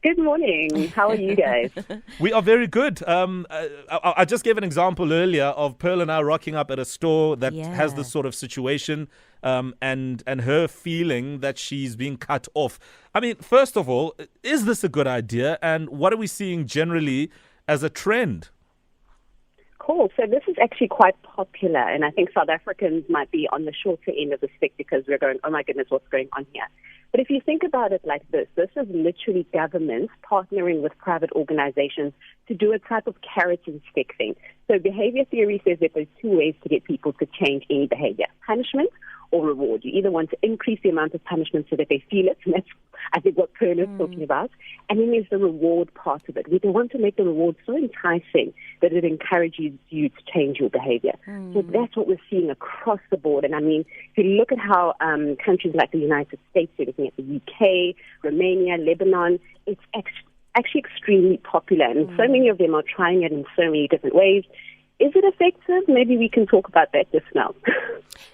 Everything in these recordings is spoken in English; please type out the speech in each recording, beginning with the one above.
Good morning. How are you guys? We are very good. I just gave an example earlier of Pearl and I rocking up at a store that has this sort of situation, and her feeling that she's being cut off. I mean, first of all, is this a good idea? And what are we seeing generally as a trend? Cool. So this is actually quite popular, and I think South Africans might be on the shorter end of the stick because we're going, oh my goodness, what's going on here? But if you think about it like this is literally governments partnering with private organizations to do a type of carrot and stick thing. So behavior theory says that there's two ways to get people to change any behavior: punishment or reward. You either want to increase the amount of punishment so that they feel it, and that's, I think, what Pearl is talking about. And then there's the reward part of it. We want to make the reward so enticing that it encourages you to change your behavior. So that's what we're seeing across the board. And I mean, if you look at how countries like the United States, you're looking at the UK, Romania, Lebanon, it's actually extremely popular. And so many of them are trying it in so many different ways. Is it effective? Maybe we can talk about that just now.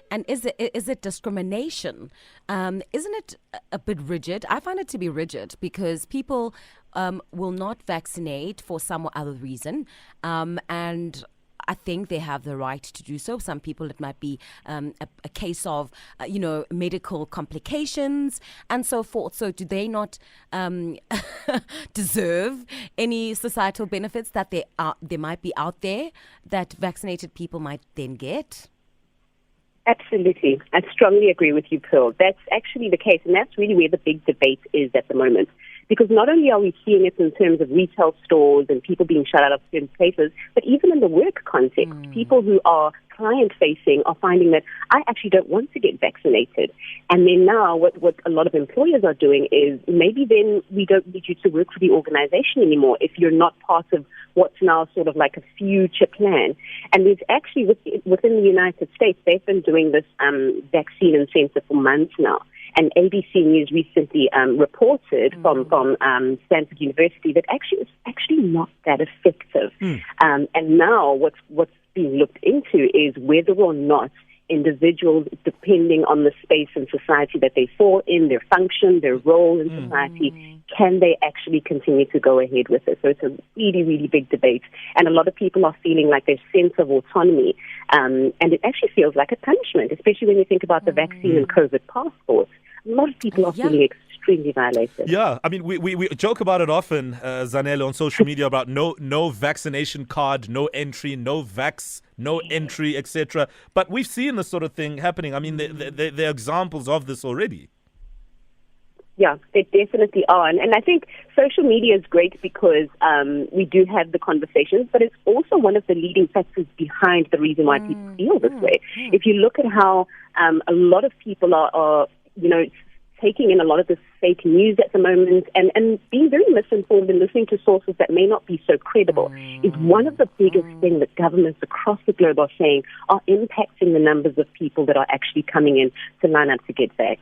And is it discrimination? Isn't it a bit rigid? I find it to be rigid because people will not vaccinate for some other reason, and I think they have the right to do so. Some people, it might be a case of, medical complications and so forth. So do they not deserve any societal benefits that they might be out there that vaccinated people might then get? Absolutely. I strongly agree with you, Pearl. That's actually the case, and that's really where the big debate is at the moment. Because not only are we seeing it in terms of retail stores and people being shut out of certain places, but even in the work context, people who are client-facing are finding that I actually don't want to get vaccinated. And then now what a lot of employers are doing is maybe then we don't need you to work for the organization anymore if you're not part of what's now sort of like a future plan. And there's actually, within the United States, they've been doing this vaccine incentive for months now. And ABC News recently reported from Stanford University that it's actually not that effective. And now what's being looked into is whether or not individuals, depending on the space in society that they fall in, their function, their role in society, can they actually continue to go ahead with it? So it's a really, really big debate. And a lot of people are feeling like their sense of autonomy. And it actually feels like a punishment, especially when you think about the vaccine and COVID passports. A lot of people are feeling extremely violated. Yeah, I mean, we joke about it often, Zanele, on social media about no vaccination card, no entry, no vax, no entry, etc. But we've seen this sort of thing happening. I mean, there are examples of this already. Yeah, they definitely are. And I think social media is great because we do have the conversations, but it's also one of the leading factors behind the reason why people feel this way. If you look at how a lot of people are taking in a lot of this fake news at the moment and being very misinformed and listening to sources that may not be so credible is one of the biggest things that governments across the globe are saying are impacting the numbers of people that are actually coming in to line up to get vaxxed.